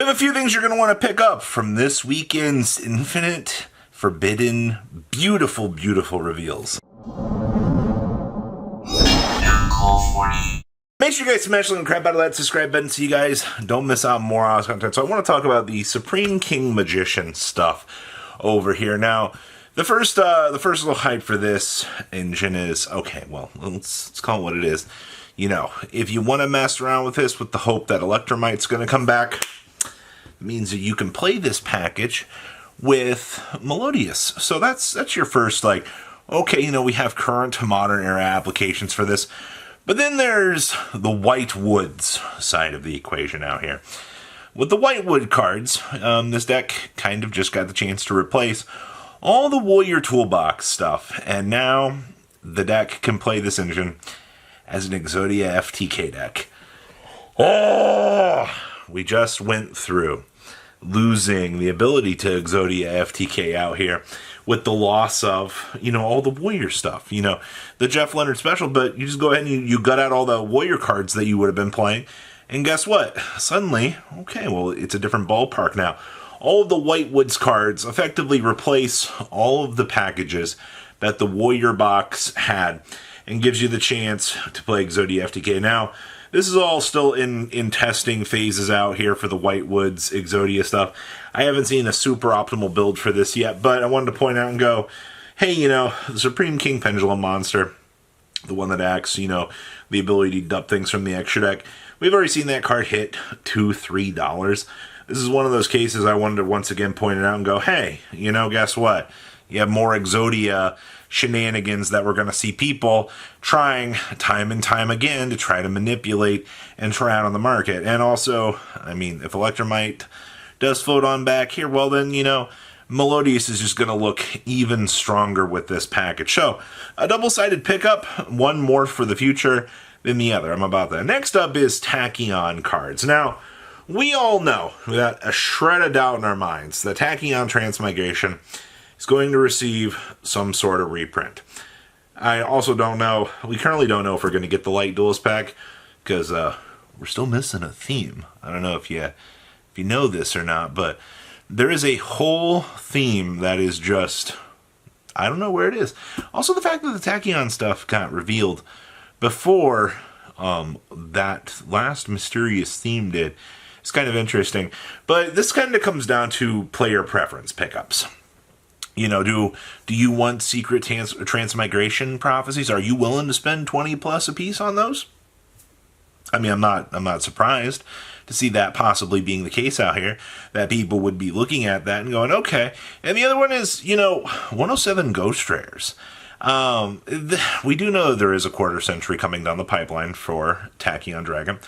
We have a few things you're going to want to pick up from this weekend's Infinite, Forbidden, beautiful, beautiful reveals. Make sure you guys smash the crap out of that subscribe button so you guys don't miss out on more awesome content. So I want to talk about the Supreme King Magician stuff over here. Now, the first little hype for this engine is, okay, well, let's call it what it is. You know, if you want to mess around with this with the hope that Electromite's going to come back, it means that you can play this package with Melodious. So that's your first, like, okay, you know, we have current modern era applications for this. But then there's the White Woods side of the equation out here. With the White Wood cards, this deck kind of just got the chance to replace all the Warrior Toolbox stuff. And now the deck can play this engine as an Exodia FTK deck. Oh, we just went through losing the ability to Exodia FTK out here with the loss of, you know, all the Warrior stuff, you know, the Jeff Leonard special, but you just go ahead and you gut out all the Warrior cards that you would have been playing, and guess what? Suddenly, okay, well, it's a different ballpark now. All of the White Woods cards effectively replace all of the packages that the Warrior box had and gives you the chance to play Exodia FTK. Now, this is all still in testing phases out here for the White Woods Exodia stuff. I haven't seen a super optimal build for this yet, but I wanted to point out and go, hey, you know, the Supreme King Pendulum monster, the one that acts, you know, the ability to dump things from the extra deck, we've already seen that card hit $2-3. This is one of those cases I wanted to once again point it out and go, hey, you know, guess what? You have more Exodia shenanigans that we're going to see people trying time and time again to try to manipulate and try out on the market. And also, I mean, if Electromite does float on back here, well then, you know, Melodious is just going to look even stronger with this package. So, a double-sided pickup, one more for the future than the other. I'm about that. Next up is Tachyon cards. Now, we all know, without a shred of doubt in our minds, that Tachyon Transmigration is going to receive some sort of reprint. I also don't know, we currently don't know if we're going to get the Light Duelist pack, because we're still missing a theme. I don't know if you know this or not, but there is a whole theme that is just, I don't know where it is. Also, the fact that the Tachyon stuff got revealed before that last mysterious theme did is kind of interesting. But this kind of comes down to player preference pickups. You know, do you want secret transmigration prophecies? Are you willing to spend 20 plus a piece on those? I mean, I'm not surprised to see that possibly being the case out here, that people would be looking at that and going, okay. And the other one is, you know, 107 Ghost Rares. We do know there is a quarter century coming down the pipeline for Tachyon Dragon,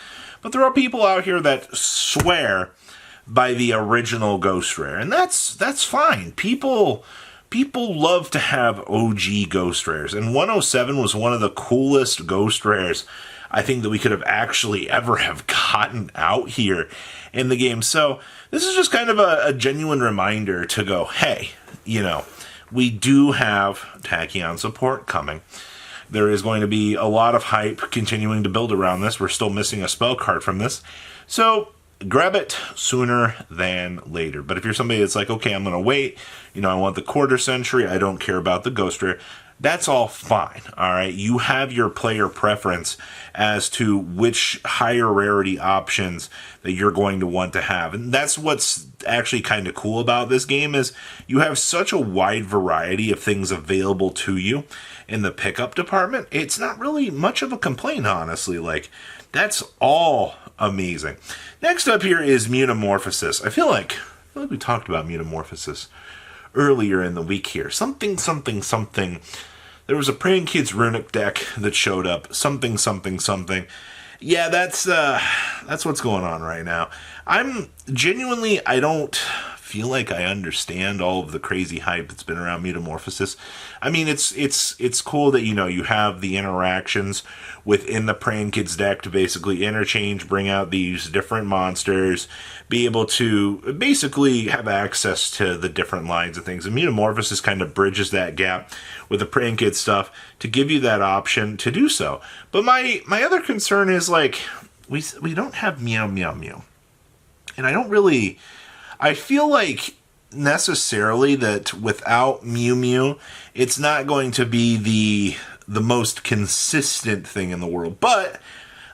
but there are people out here that swear by the original Ghost Rare, and that's fine. People love to have OG Ghost Rares, and 107 was one of the coolest Ghost Rares I think that we could have actually ever have gotten out here in the game. So this is just kind of a genuine reminder to go, hey, you know, we do have Tachyon support coming. There is going to be a lot of hype continuing to build around this. We're still missing a spell card from this. So grab it sooner than later. But if you're somebody that's like, okay, I'm going to wait, you know, I want the quarter century, I don't care about the Ghost Rare, that's all fine, all right? You have your player preference as to which higher rarity options that you're going to want to have. And that's what's actually kind of cool about this game is you have such a wide variety of things available to you in the pickup department. It's not really much of a complaint, honestly. Like, that's all amazing. Next up here is Metamorphosis. I feel like we talked about Metamorphosis earlier in the week here. Something. There was a Praying Kids Runic deck that showed up. Something. Yeah, that's what's going on right now. I'm genuinely, I don't feel like I understand all of the crazy hype that's been around Metamorphosis. I mean, it's cool that, you know, you have the interactions within the Praying Kids deck to basically interchange, bring out these different monsters, be able to basically have access to the different lines of things. And Metamorphosis kind of bridges that gap with the Praying Kids stuff to give you that option to do so. But my other concern is, like, we don't have Meow Meow Meow. And I feel like necessarily that without Mew Mew, it's not going to be the most consistent thing in the world. But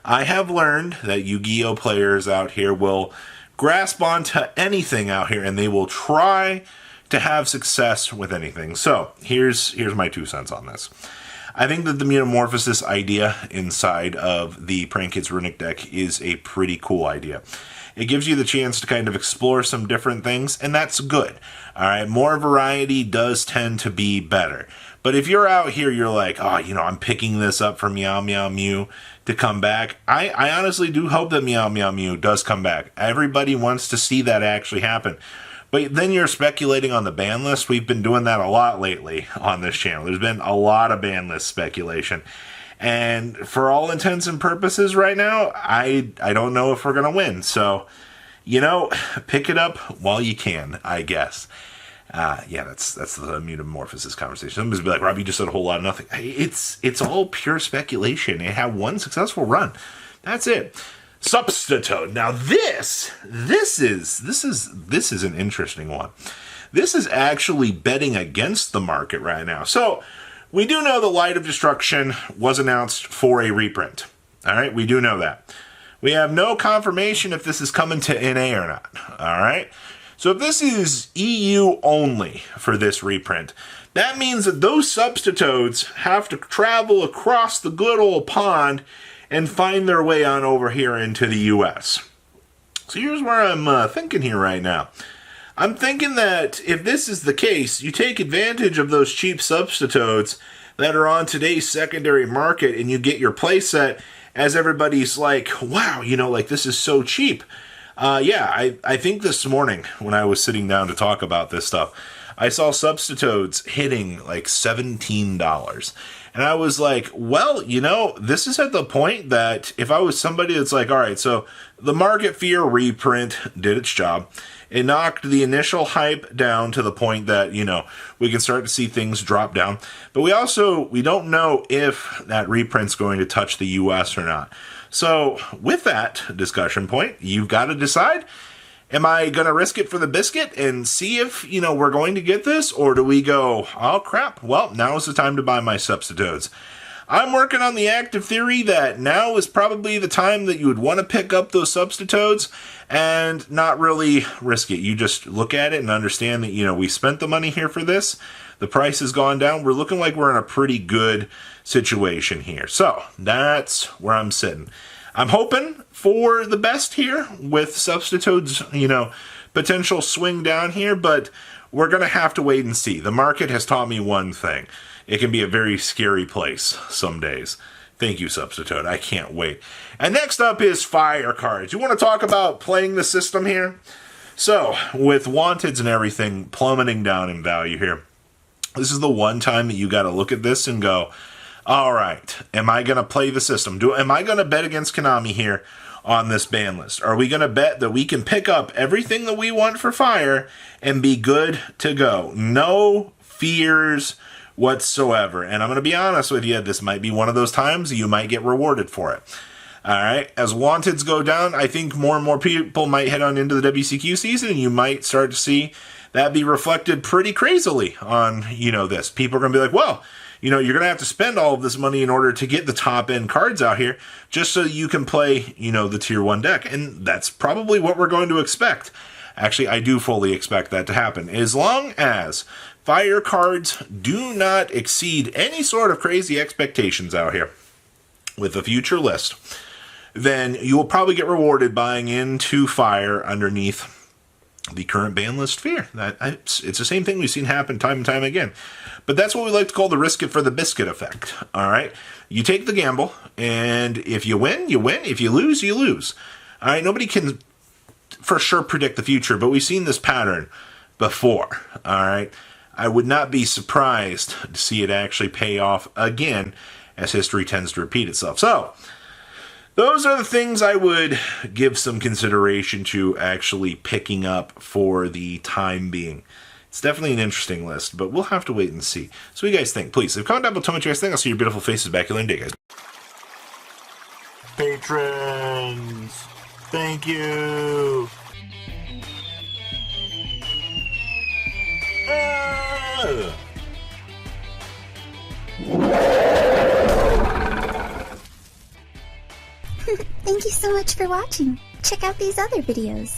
I have learned that Yu-Gi-Oh players out here will grasp onto anything out here, and they will try to have success with anything. So here's my 2 cents on this. I think that the Metamorphosis idea inside of the Prank Kids Runic deck is a pretty cool idea. It gives you the chance to kind of explore some different things, and that's good. All right, more variety does tend to be better. But if you're out here, you're like, oh, I'm picking this up for Meow Meow Mew to come back. I honestly do hope that Meow Meow Mew does come back. Everybody wants to see that actually happen. But then you're speculating on the ban list. We've been doing that a lot lately on this channel. There's been a lot of ban list speculation. And for all intents and purposes right now, I don't know if we're going to win. So, pick it up while you can, I guess. That's the Metamorphosis conversation. Somebody's be like, Rob, you just said a whole lot of nothing. It's all pure speculation. It had one successful run. That's it. Substitute. Now this is an interesting one. This is actually betting against the market right now. So we do know the Light of Destruction was announced for a reprint. All right, we do know that. We have no confirmation if this is coming to NA or not. All right. So if this is EU only for this reprint, that means that those substitutes have to travel across the good old pond and find their way on over here into the US. So here's where I'm thinking here right now. I'm thinking that if this is the case, you take advantage of those cheap substitutes that are on today's secondary market and you get your playset as everybody's like, wow, this is so cheap. I think this morning when I was sitting down to talk about this stuff, I saw substitutes hitting like $17. And I was like, well, this is at the point that if I was somebody that's like, all right, so the Market Fear reprint did its job. It knocked the initial hype down to the point that, we can start to see things drop down. But we don't know if that reprint's going to touch the US or not. So with that discussion point, you've got to decide, am I going to risk it for the biscuit and see if, we're going to get this? Or do we go, oh, crap, well, now is the time to buy my substitutes. I'm working on the active theory that now is probably the time that you would want to pick up those substitutes and not really risk it. You just look at it and understand that, we spent the money here for this. The price has gone down. We're looking like we're in a pretty good situation here. So that's where I'm sitting. I'm hoping for the best here with substitutes, potential swing down here, but we're going to have to wait and see. The market has taught me one thing. It can be a very scary place some days. Thank you, Substitute. I can't wait. And next up is Fire cards. You want to talk about playing the system here? So, with Wanteds and everything plummeting down in value here, this is the one time that you got to look at this and go, all right, am I going to play the system? Am I going to bet against Konami here on this ban list? Are we going to bet that we can pick up everything that we want for Fire and be good to go? No fears whatsoever. And I'm going to be honest with you, this might be one of those times you might get rewarded for it. All right, as Wanteds go down, I think more and more people might head on into the WCQ season, and you might start to see that be reflected pretty crazily on, this. People are going to be like, well, you're going to have to spend all of this money in order to get the top end cards out here just so you can play, the tier 1 deck. And that's probably what we're going to expect. Actually, I do fully expect that to happen. As long as Fire cards do not exceed any sort of crazy expectations out here with a future list, then you will probably get rewarded buying into Fire underneath the current ban list fear. It's the same thing we've seen happen time and time again. But that's what we like to call the risk it for the biscuit effect. All right? You take the gamble, and if you win, you win. If you lose, you lose. All right? Nobody can for sure predict the future, but we've seen this pattern before. All right? I would not be surprised to see it actually pay off again, as history tends to repeat itself. So, those are the things I would give some consideration to actually picking up for the time being. It's definitely an interesting list, but we'll have to wait and see. So what do you guys think? Please, leave a comment down below, tell me what you guys think. I'll see your beautiful faces back here in a day, guys. Patrons, thank you. Thank you so much for watching. Check out these other videos.